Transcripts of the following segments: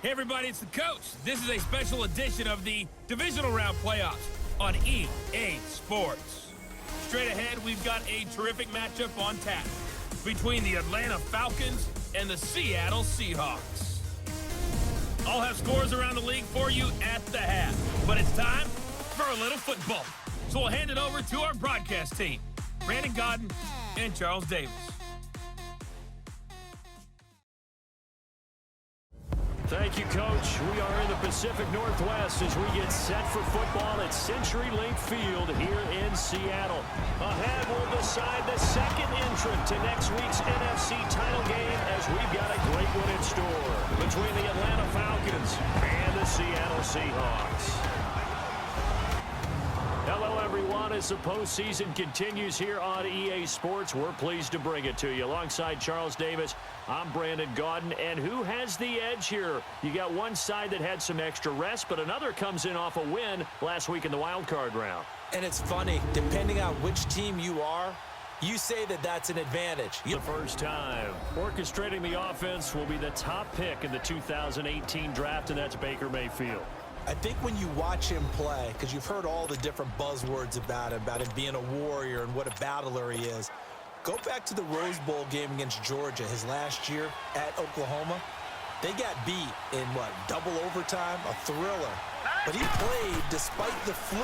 Hey everybody, it's the coach. This is a special edition of the Divisional Round Playoffs on EA Sports. Straight ahead, we've got a terrific matchup on tap between the Atlanta Falcons and the Seattle Seahawks. I'll have scores around the league for you at the half, but it's time for a little football. So we'll hand it over to our broadcast team, Brandon Godden and Charles Davis. Thank you, Coach. We are in the Pacific Northwest as we get set for football at CenturyLink Field here in Seattle. Ahead, we'll decide the second entrant to next week's NFC title game as we've got a great one in store between the Atlanta Falcons and the Seattle Seahawks. Hello, everyone. As the postseason continues here on EA Sports, we're pleased to bring it to you. Alongside Charles Davis, I'm Brandon Godden. And who has the edge here? You got one side that had some extra rest, but another comes in off a win last week in the wild card round. And it's funny, depending on which team you are, you say that that's an advantage. The first time. Orchestrating the offense will be the top pick in the 2018 draft, and that's Baker Mayfield. I think when you watch him play, because you've heard all the different buzzwords about him being a warrior and what a battler he is, go back to the Rose Bowl game against Georgia his last year at Oklahoma. They got beat in, double overtime? A thriller. But he played despite the flu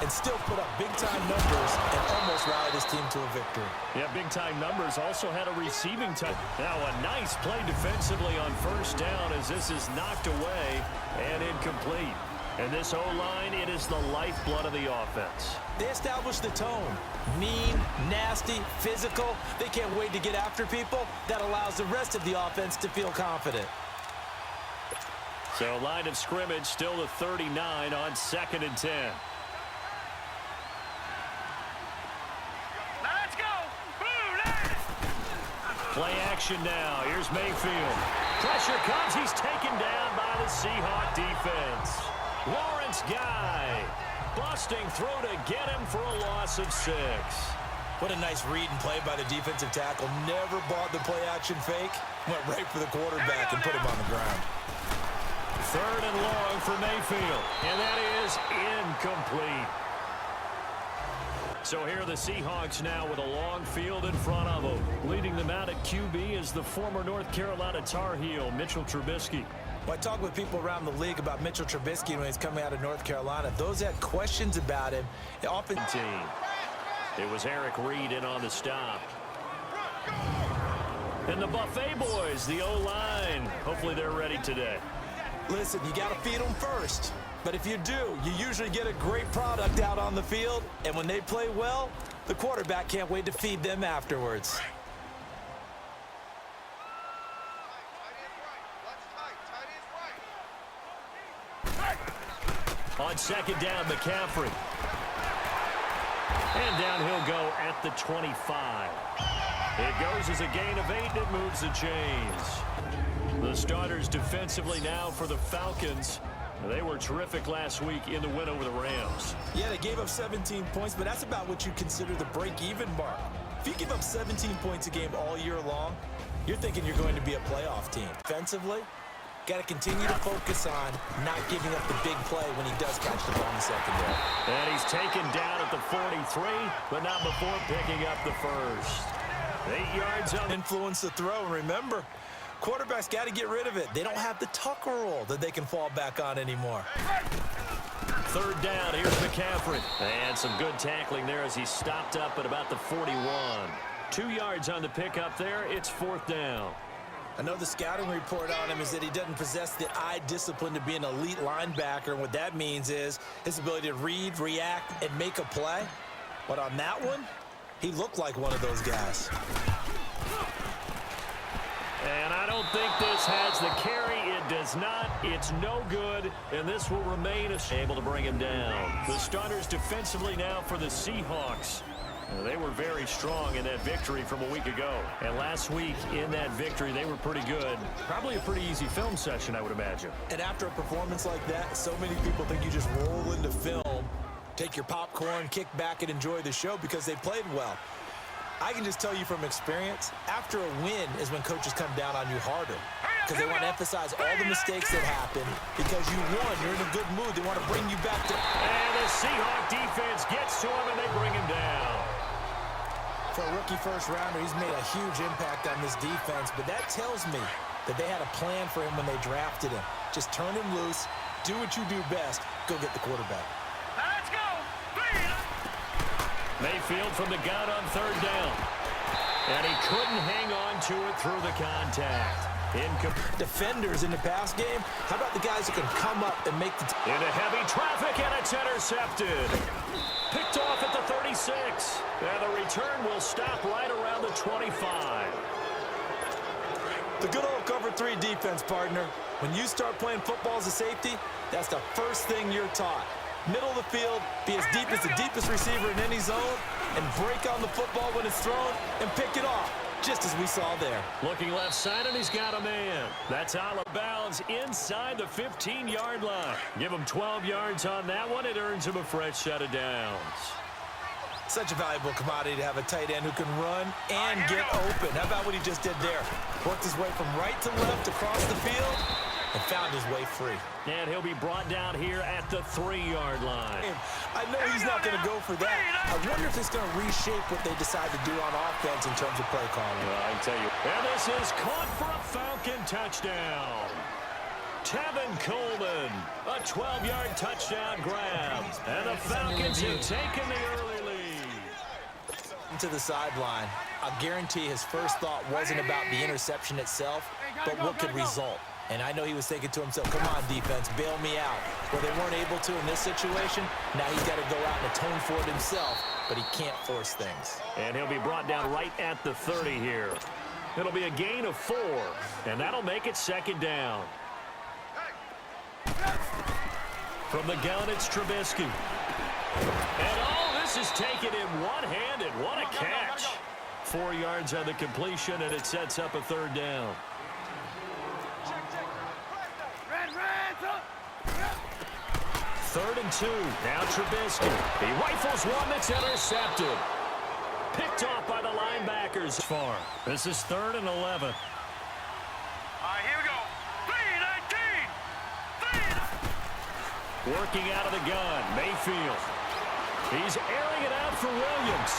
and still put up big-time numbers and almost rallied his team to a victory. Yeah, big-time numbers. Also had a receiving touch. Now a nice play defensively on first down as this is knocked away and incomplete. And this O-line, it is the lifeblood of the offense. They established the tone. Mean, nasty, physical. They can't wait to get after people. That allows the rest of the offense to feel confident. So line of scrimmage still the 39 on 2nd and 10. Let's go! Play action now. Here's Mayfield. Pressure comes. He's taken down by the Seahawk defense. Lawrence Guy busting through to get him for a loss of 6. What a nice read and play by the defensive tackle. Never bought the play action fake. Went right for the quarterback and put him on the ground. 3rd and long for Mayfield. And that is incomplete. So here are the Seahawks now with a long field in front of them. Leading them out at QB is the former North Carolina Tar Heel, Mitchell Trubisky. Well, I talk with people around the league about Mitchell Trubisky when he's coming out of North Carolina. Those that had questions about him, often team. It was Eric Reed in on the stop. And the Buffet boys, the O-line. Hopefully they're ready today. Listen, you got to feed them first. But if you do, you usually get a great product out on the field. And when they play well, the quarterback can't wait to feed them afterwards. On 2nd down, McCaffrey. And down he'll go at the 25. It goes as a gain of 8, and it moves the chains. The starters defensively now for the Falcons. They were terrific last week in the win over the Rams. Yeah, they gave up 17 points, but that's about what you consider the break-even mark. If you give up 17 points a game all year long, you're thinking you're going to be a playoff team. Defensively, got to continue to focus on not giving up the big play when he does catch the ball in the secondary. And he's taken down at the 43, but not before picking up the first. 8 yards up. Influence the throw, and remember, quarterbacks got to get rid of it. They don't have the Tucker rule that they can fall back on anymore. 3rd down, here's McCaffrey. And some good tackling there as he stopped up at about the 41. 2 yards on the pickup there. It's 4th down. I know the scouting report on him is that he doesn't possess the eye discipline to be an elite linebacker. And what that means is his ability to read, react, and make a play. But on that one, he looked like one of those guys. And I don't think this has the carry. It does not. It's no good. And this will remain able to bring him down. The starters defensively now for the Seahawks. They were very strong in that victory from a week ago. And last week in that victory, they were pretty good. Probably a pretty easy film session, I would imagine. And after a performance like that, so many people think you just roll into film, take your popcorn, kick back, and enjoy the show because they played well. I can just tell you from experience, after a win is when coaches come down on you harder. because they want to emphasize all the mistakes that happened. Because you won, you're in a good mood. They want to bring you back to... And the Seahawk defense gets to him, and they bring him down. For a rookie first-rounder, he's made a huge impact on this defense, but that tells me that they had a plan for him when they drafted him. Just turn him loose, do what you do best, go get the quarterback. Let's go! Mayfield from the gun on third down. And he couldn't hang on to it through the contact. Defenders in the pass game, how about the guys who can come up and make the... Into heavy traffic, and it's intercepted. Picked off at the 36. And the return will stop right around the 25. The good old cover 3 defense, partner. When you start playing football as a safety, that's the first thing you're taught. Middle of the field, be as deep as the deepest receiver in any zone, and break on the football when it's thrown and pick it off, just as we saw there. Looking left side, and he's got a man. That's out of bounds inside the 15-yard line. Give him 12 yards on that one. It earns him a fresh set of downs. Such a valuable commodity to have a tight end who can run and get open. How about what he just did there? Worked his way from right to left across the field and found his way free. And he'll be brought down here at the 3-yard line. I know he's not going to go for that. I wonder if it's going to reshape what they decide to do on offense in terms of play calling. Well, I can tell you. And this is caught for a Falcon touchdown. Tevin Coleman, a 12-yard touchdown grab. And the Falcons have taken the early lead. To the sideline, I guarantee his first thought wasn't about the interception itself, but what could result. And I know he was thinking to himself, come on, defense, bail me out. Well, they weren't able to in this situation. Now he's got to go out and atone for it himself, but he can't force things. And he'll be brought down right at the 30 here. It'll be a gain of 4, and that'll make it second down. From the gun, it's Trubisky. And this is taken in one-handed. What a catch. 4 yards on the completion, and it sets up a third down. Third and 2. Now Trubisky. He rifles one that's intercepted. Picked off by the linebackers. Far. This is 3rd and 11. Here we go. 3-19. Working out of the gun. Mayfield. He's airing it out for Williams.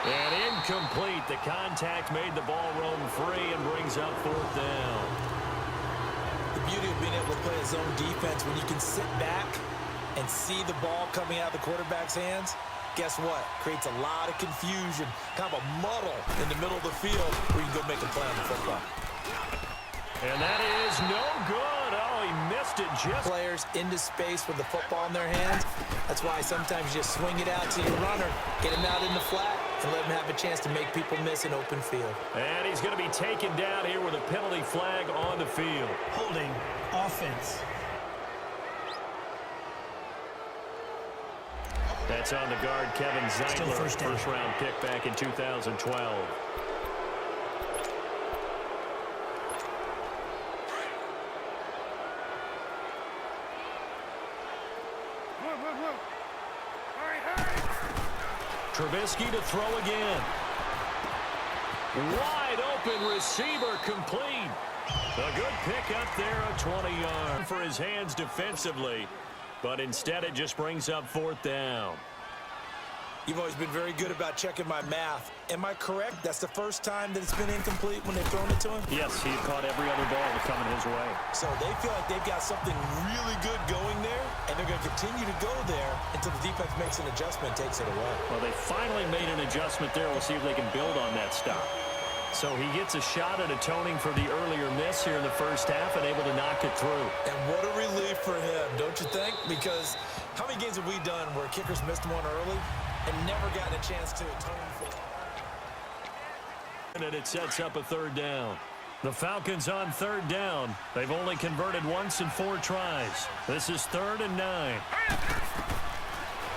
And incomplete. The contact made the ball roam free and brings up 4th down. The beauty of being able to play a zone defense when you can sit back and see the ball coming out of the quarterback's hands, guess what? Creates a lot of confusion, kind of a muddle in the middle of the field where you can go make a play on the football. And that is no good. Oh, he missed it just. Players into space with the football in their hands. That's why sometimes you just swing it out to your runner, get him out in the flat, and let him have a chance to make people miss an open field. And he's going to be taken down here with a penalty flag on the field. Holding offense. That's on the guard, Kevin Zeitler, first-round pick back in 2012. Trubisky to throw again. Wide open receiver complete. A good pick up there, a 20-yard for his hands defensively. But instead it just brings up 4th down. You've always been very good about checking my math. Am I correct? That's the first time that it's been incomplete when they've thrown it to him? Yes, he caught every other ball coming his way. So they feel like they've got something really good going there, and they're going to continue to go there until the defense makes an adjustment and takes it away. Well, they finally made an adjustment there. We'll see if they can build on that stop. So he gets a shot at atoning for the earlier miss here in the first half and able to knock it through. And what a relief for him, don't you think? Because how many games have we done where kickers missed one early and never gotten a chance to atone for it? And it sets up a 3rd down. The Falcons on 3rd down. They've only converted once in 4 tries. This is 3rd and 9.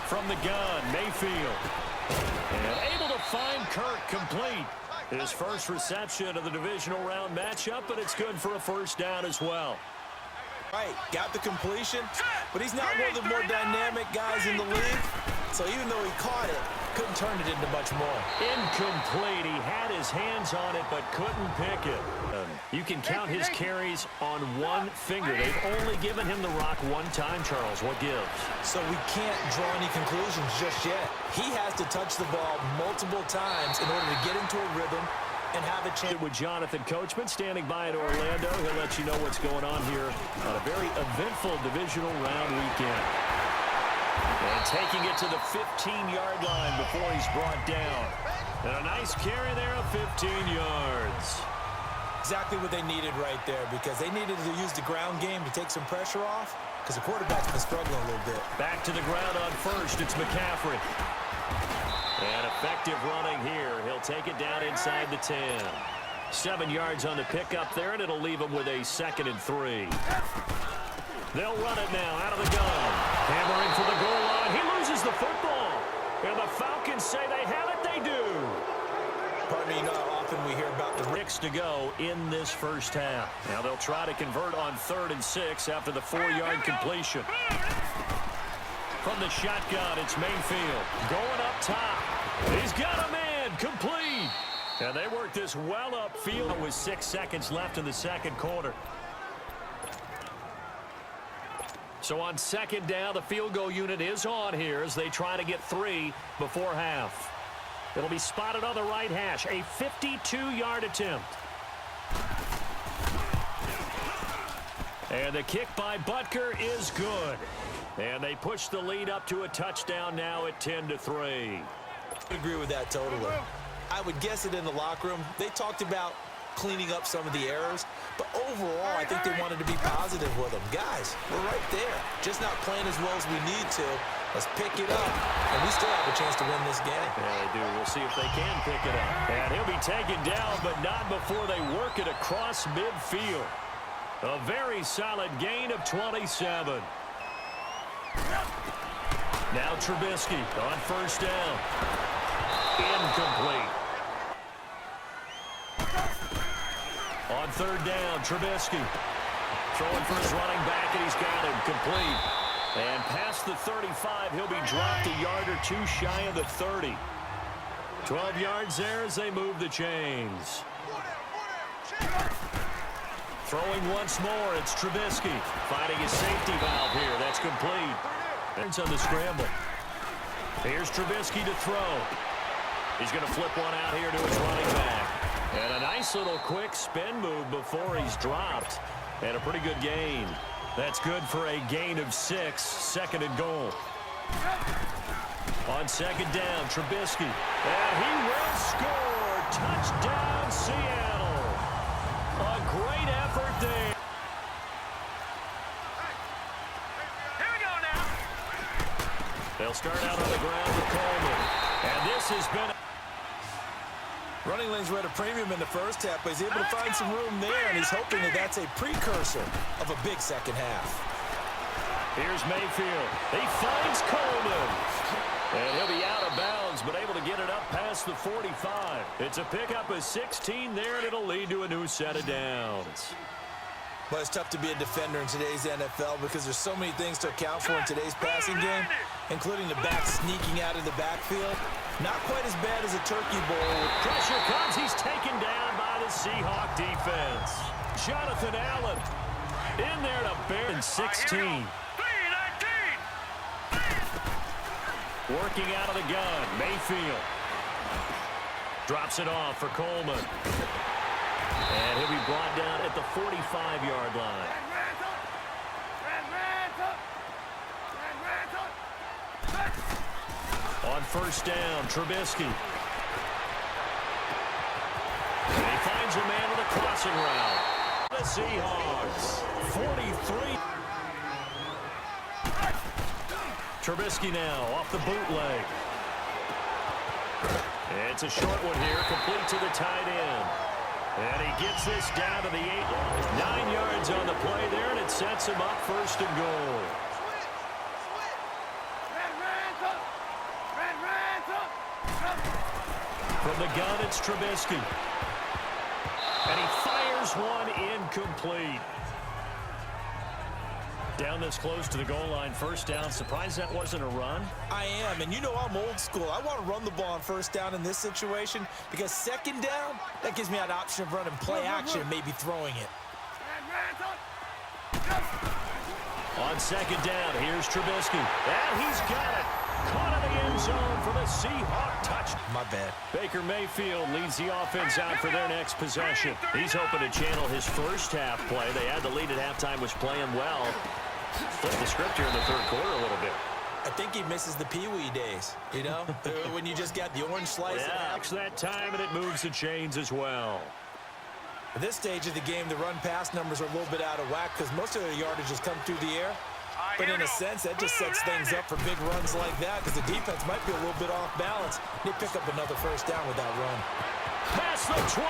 From the gun, Mayfield. And able to find Kirk complete. His first reception of the divisional round matchup, but it's good for a first down as well. Right, got the completion, but he's not one of the more dynamic guys in the league. So even though he caught it, couldn't turn it into much more. Incomplete. He had his hands on it, but couldn't pick it. You can count his carries on one finger. They've only given him the rock one time, Charles. What gives? So we can't draw any conclusions just yet. He has to touch the ball multiple times in order to get into a rhythm and have a chance. With Jonathan Coachman standing by in Orlando, he'll let you know what's going on here on a very eventful divisional round weekend. And taking it to the 15-yard line before he's brought down. And a nice carry there of 15 yards. Exactly what they needed right there, because they needed to use the ground game to take some pressure off, because the quarterback's been struggling a little bit. Back to the ground on first. It's McCaffrey. And effective running here. He'll take it down inside the 10. 7 yards on the pickup there, and it'll leave him with a 2nd and 3. They'll run it now out of the gun. Hammering for the goal line. He loses the football. And the Falcons say they have it. They do. Pardon me, not often we hear about the Six to go in this first half. Now they'll try to convert on 3rd and 6 after the 4-yard completion. From the shotgun, it's Mayfield going up top. He's got a man, complete. And they work this well upfield with 6 seconds left in the second quarter. So on 2nd down, the field goal unit is on here as they try to get 3 before half. It'll be spotted on the right hash, a 52-yard attempt. And the kick by Butker is good. And they push the lead up to a touchdown now at 10-3. I agree with that totally. I would guess it in the locker room. They talked about cleaning up some of the errors, but overall, I think they wanted to be positive with them. Guys, we're right there. Just not playing as well as we need to. Let's pick it up, and we still have a chance to win this game. Yeah, they do. We'll see if they can pick it up. And he'll be taken down, but not before they work it across midfield. A very solid gain of 27. Now Trubisky on 1st down. Incomplete. On 3rd down, Trubisky throwing for his running back, and he's got him complete. And past the 35, he'll be dropped a yard or 2 shy of the 30. 12 yards there as they move the chains. Throwing once more, it's Trubisky finding his safety valve here. That's complete. It's on the scramble. Here's Trubisky to throw. He's going to flip one out here to his running back. And a nice little quick spin move before he's dropped. And a pretty good gain. That's good for a gain of 6, 2nd and goal. On 2nd down, Trubisky. And he will score. Touchdown, Seattle. A great effort there. Here we go now. They'll start out on the ground with Coleman. And this has been... Running lanes were at a premium in the first half, but he's able to find some room there, and he's hoping that that's a precursor of a big second half. Here's Mayfield. He finds Coleman. And he'll be out of bounds, but able to get it up past the 45. It's a pickup of 16 there, and it'll lead to a new set of downs. But it's tough to be a defender in today's NFL because there's so many things to account for in today's passing game, including the back sneaking out of the backfield. Not quite as bad as a turkey bowl. Pressure comes. He's taken down by the Seahawk defense. Jonathan Allen in there to bear in 16. Working out of the gun. Mayfield drops it off for Coleman. And he'll be brought down at the 45-yard line. On 1st down, Trubisky. And he finds a man with a crossing route. The Seahawks, 43. Trubisky now off the bootleg. It's a short one here, complete to the tight end. And he gets this down to the 8. 9 yards on the play there, and it sets him up 1st and goal. From the gun, it's Trubisky. And he fires one incomplete. Down this close to the goal line, first down. Surprised that wasn't a run? I am, and you know I'm old school. I want to run the ball on first down in this situation because second down, that gives me an option of running play action and maybe throwing it. On second down, here's Trubisky. And he's got it. Caught in the end zone for the Seahawk touchdown. My bad. Baker Mayfield leads the offense out for their next possession. He's hoping to channel his first half play. They had the lead at halftime, was playing well. Flip the script here in the third quarter a little bit. I think he misses the Pee-wee days, you know, when you just got the orange slice. Yeah, that time, and it moves the chains as well. At this stage of the game, the run-pass numbers are a little bit out of whack because most of their yardage has come through the air. But in a sense, that just sets things up for big runs like that because the defense might be a little bit off balance. They pick up another first down with that run. Past the 20.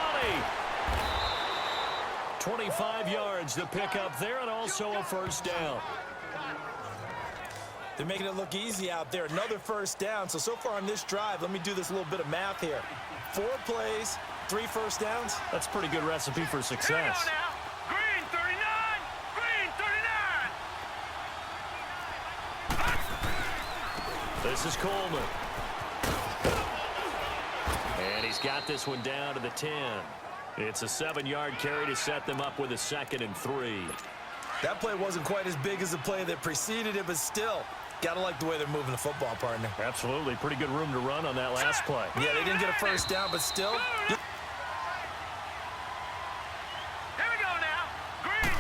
25 yards to pick up there, and also a first down. They're making it look easy out there. Another first down. So far on this drive, let me do this little bit of math here. 4 plays, 3 first downs. That's a pretty good recipe for success. Green 39! Green 39! This is Coleman. And he's got this one down to the 10. It's a 7-yard carry to set them up with a 2nd and 3. That play wasn't quite as big as the play that preceded it, but still, gotta like the way they're moving the football, partner. Absolutely. Pretty good room to run on that last play. Yeah, they didn't get a first down, but still. Here we go now. Green.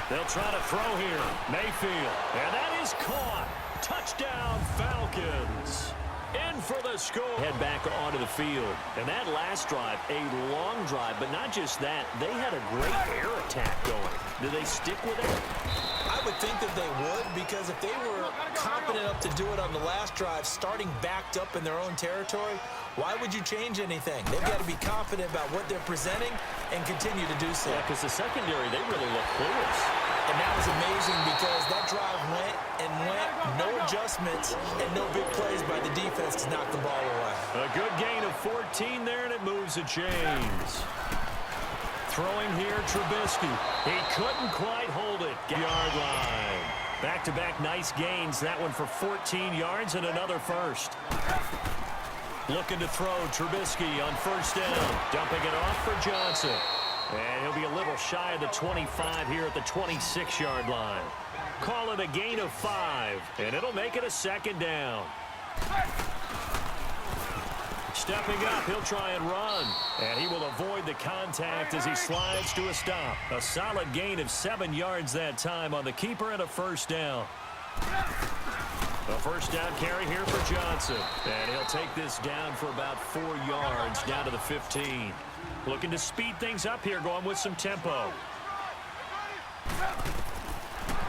They'll try to throw here. Mayfield. And that is caught. Touchdown, Falcons. In for the score. Head back onto the field. And that last drive, a long drive, but not just that. They had a great air attack going. Do they stick with it? I would think that they would, because if they were confident enough to do it on the last drive, starting backed up in their own territory, why would you change anything? They've got to be confident about what they're presenting and continue to do so. Yeah, because the secondary, they really look clueless. And that was amazing because that drive went and went, no adjustments and no big plays by the defense to knock the ball away. A good gain of 14 there, and it moves the chains. Throwing here, Trubisky. He couldn't quite hold it. Yard line. Back-to-back nice gains. That one for 14 yards and another first. Looking to throw, Trubisky on first down. Dumping it off for Johnson. And he'll be a little shy of the 25 here at the 26-yard line. Call it a gain of 5, and it'll make it a 2nd down. Stepping up, he'll try and run. And he will avoid the contact as he slides to a stop. A solid gain of 7 yards that time on the keeper and a first down. A first down carry here for Johnson. And he'll take this down for about 4 yards down to the 15. Looking to speed things up here, going with some tempo.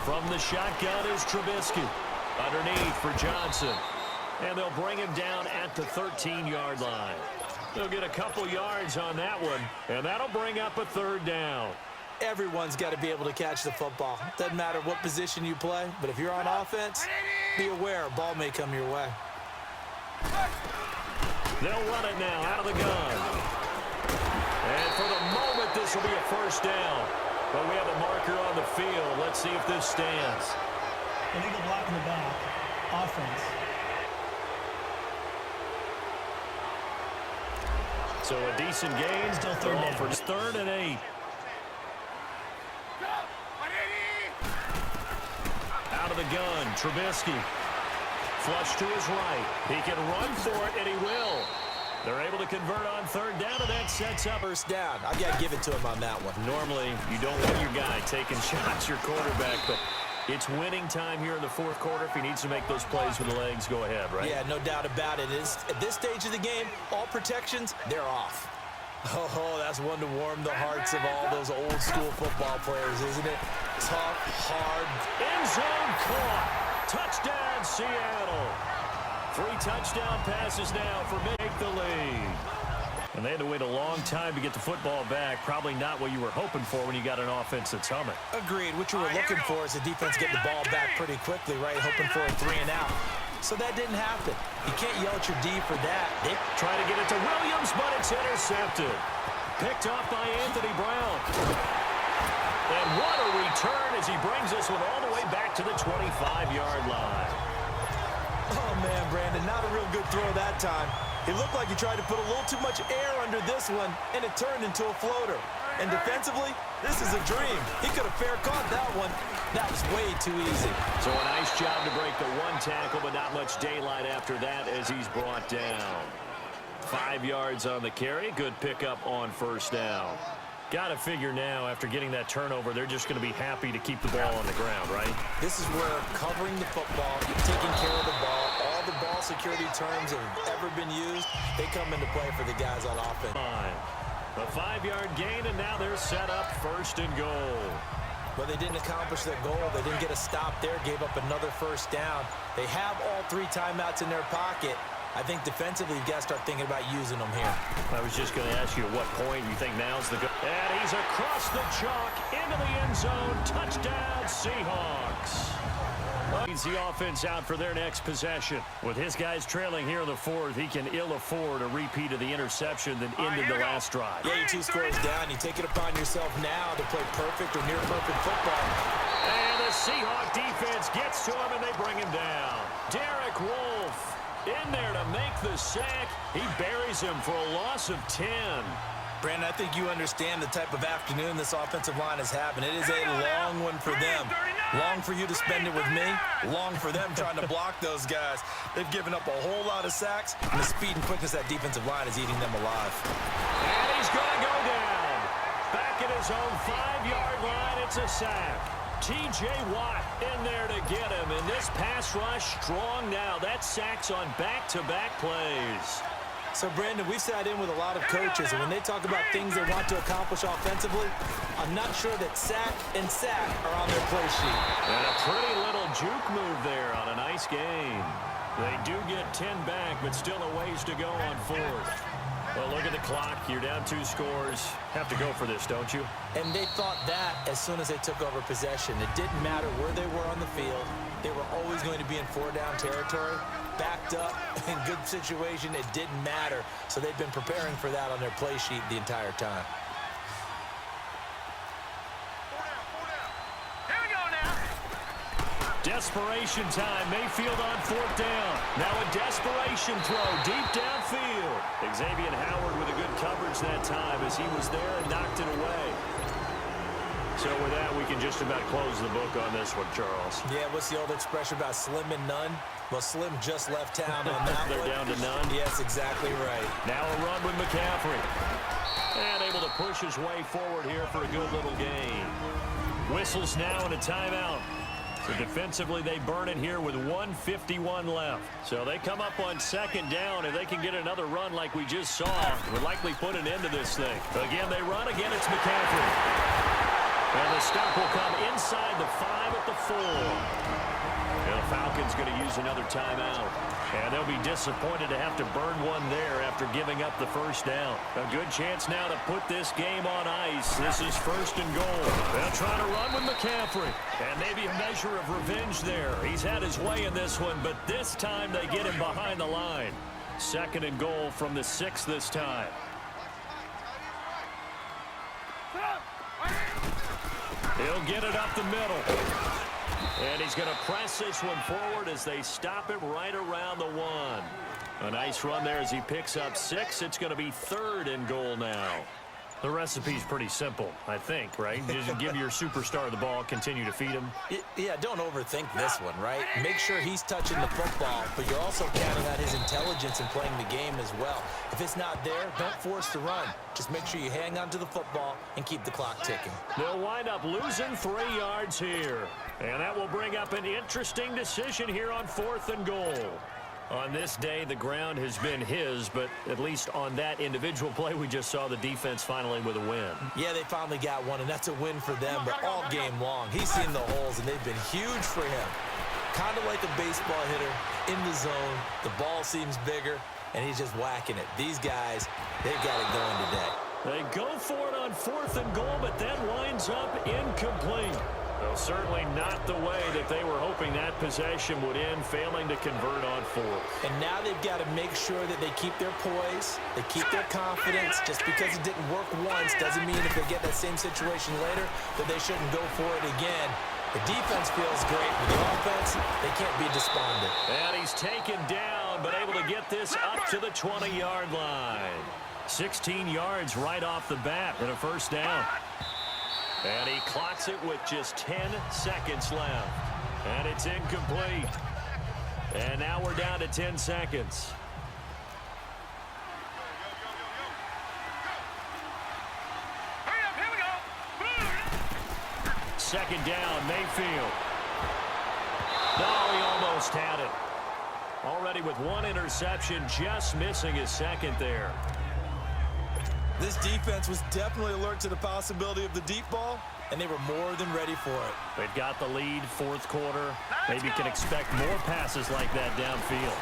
From the shotgun is Trubisky. Underneath for Johnson. And they'll bring him down at the 13-yard line. They'll get a couple yards on that one, and that'll bring up a 3rd down. Everyone's got to be able to catch the football. Doesn't matter what position you play, but if you're on offense, be aware a ball may come your way. They'll run it now out of the gun. And for the moment, this will be a first down. But we have a marker on the field. Let's see if this stands. Illegal block in the back. Offense. So a decent gain. Still 3rd down. For 3rd and 8. Out of the gun, Trubisky. Flush to his right. He can run for it, and he will. They're able to convert on 3rd down, and that sets up First down. I got to give it to him on that one. Normally, you don't want your guy taking shots, your quarterback, but it's winning time here in the 4th quarter. If he needs to make those plays with the legs, go ahead, right? Yeah, no doubt about it. At this stage of the game, all protections, they're off. Oh, that's one to warm the hearts of all those old school football players, isn't it? Tough, hard. End zone caught. Touchdown, Seattle. 3 touchdown passes now for make the lead. And they had to wait a long time to get the football back. Probably not what you were hoping for when you got an offense that's humming. Agreed. What you were looking for is the defense getting the ball back pretty quickly, right? Hoping for a 3 and out. So that didn't happen. You can't yell at your D for that. They try to get it to Williams, but it's intercepted. Picked off by Anthony Brown. And what a return as he brings this one all the way back to the 25-yard line. Oh, man, Brandon, not a real good throw that time. It looked like he tried to put a little too much air under this one, and it turned into a floater. And defensively, this is a dream. He could have fair caught that one. That was way too easy. So a nice job to break the one tackle, but not much daylight after that as he's brought down. 5 yards on the carry. Good pickup on first down. Got to figure now, after getting that turnover, they're just going to be happy to keep the ball on the ground, right? This is where covering the football, taking care of the ball, all the ball security terms that have ever been used, they come into play for the guys on offense. A 5-yard gain, and now they're set up first and goal. But they didn't accomplish their goal. They didn't get a stop there, gave up another first down. They have all 3 timeouts in their pocket. I think defensively, you've got to start thinking about using them here. I was just going to ask you at what point you think now's the go. And he's across the chalk into the end zone. Touchdown, Seahawks. Leads the offense out for their next possession. With his guys trailing here in the 4th, he can ill afford a repeat of the interception that ended the last drive. Yeah, you're 2 scores down. You take it upon yourself now to play perfect or near perfect football. And the Seahawk defense gets to him, and they bring him down. Derek Wolfe in there to make the sack. He buries him for a loss of 10. Brandon, I think you understand the type of afternoon this offensive line is having. It is a long one for them. Long for you to spend it with me. Long for them trying to block those guys. They've given up a whole lot of sacks, and the speed and quickness of that defensive line is eating them alive. And he's going to go down. Back at his own 5-yard line, it's a sack. T.J. Watt in there to get him, and this pass rush strong now. That sack's on back-to-back plays. So, Brandon, we've sat in with a lot of coaches, and when they talk about things they want to accomplish offensively, I'm not sure that sack and sack are on their play sheet. And a pretty little juke move there on a nice game. They do get 10 back, but still a ways to go on 4th. Well, look at the clock. You're down 2 scores. Have to go for this, don't you? And they thought that as soon as they took over possession. It didn't matter where they were on the field. They were always going to be in 4-down territory. Backed up, in good situation, it didn't matter. So they've been preparing for that on their play sheet the entire time. Here we go now. Desperation time. Mayfield on 4th down. Now a desperation throw deep downfield. Xavier Howard with a good coverage that time as he was there and knocked it away. So with that, we can just about close the book on this one, Charles. Yeah, what's the old expression about slim and none? Well, Slim just left town on that They're one. down to none. Yes, exactly right. Now a run with McCaffrey. And able to push his way forward here for a good little gain. Whistles now and a timeout. So defensively, they burn it here with 1:51 left. So they come up on 2nd down. If they can get another run like we just saw, would likely put an end to this thing. Again, they run. Again, it's McCaffrey. And the stop will come inside the 5 at the 4. And the Falcons going to use another timeout. And they'll be disappointed to have to burn one there after giving up the first down. A good chance now to put this game on ice. This is 1st and goal. They'll try to run with McCaffrey. And maybe a measure of revenge there. He's had his way in this one, but this time they get him behind the line. 2nd and goal from the 6 this time. He'll get it up the middle. And he's going to press this one forward as they stop it right around the 1. A nice run there as he picks up 6. It's going to be 3rd and goal now. The recipe's pretty simple, I think, right? Just give your superstar the ball, continue to feed him. Yeah, don't overthink this one, right? Make sure he's touching the football, but you're also counting on his intelligence in playing the game as well. If it's not there, don't force the run. Just make sure you hang on to the football and keep the clock ticking. They'll wind up losing 3 yards here. And that will bring up an interesting decision here on 4th and goal. On this day, the ground has been his, but at least on that individual play, we just saw the defense finally with a win. Yeah, they finally got one, and that's a win for them, but all game long, he's seen the holes, and they've been huge for him. Kind of like a baseball hitter in the zone. The ball seems bigger, and he's just whacking it. These guys, they've got it going today. They go for it on 4th and goal, but that winds up incomplete. Well, certainly not the way that they were hoping that possession would end, failing to convert on fourth. And now they've got to make sure that they keep their poise, they keep their confidence. Just because it didn't work once doesn't mean if they get that same situation later that they shouldn't go for it again. The defense feels great. With the offense, they can't be despondent. And he's taken down, but able to get this up to the 20-yard line. 16 yards right off the bat and a first down. And he clocks it with just 10 seconds left. And it's incomplete. And now we're down to 10 seconds. Second down, Mayfield. No, he almost had it. Already with one interception, just missing his second there. This defense was definitely alert to the possibility of the deep ball, and they were more than ready for it. They've got the lead, fourth quarter. Maybe can expect more passes like that downfield.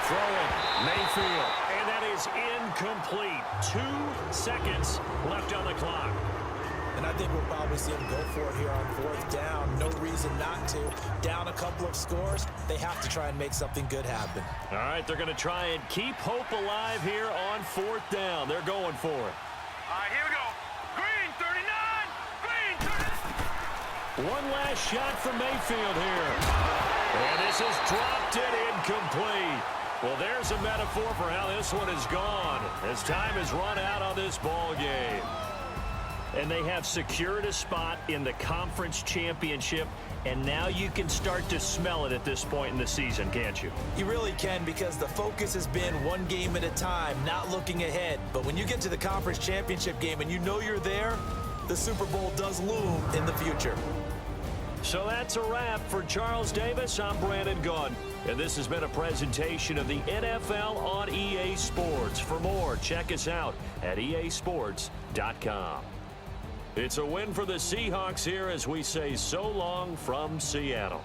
Throwing, Mayfield, and that is incomplete. 2 seconds left on the clock. And I think we'll probably see him go for it here on fourth down. No reason not to. Down a couple of scores, they have to try and make something good happen. All right, they're going to try and keep hope alive here on fourth down. They're going for it. All right, here we go. Green, 39. Green, 39. One last shot from Mayfield here. And this is dropped it incomplete. Well, there's a metaphor for how this one is gone as time has run out on this ball game. And they have secured a spot in the conference championship, and now you can start to smell it at this point in the season, can't you? You really can, because the focus has been one game at a time, not looking ahead. But when you get to the conference championship game and you know you're there, the Super Bowl does loom in the future. So that's a wrap for Charles Davis. I'm Brandon Gunn, and this has been a presentation of the NFL on EA Sports. For more, check us out at easports.com. It's a win for the Seahawks here as we say so long from Seattle.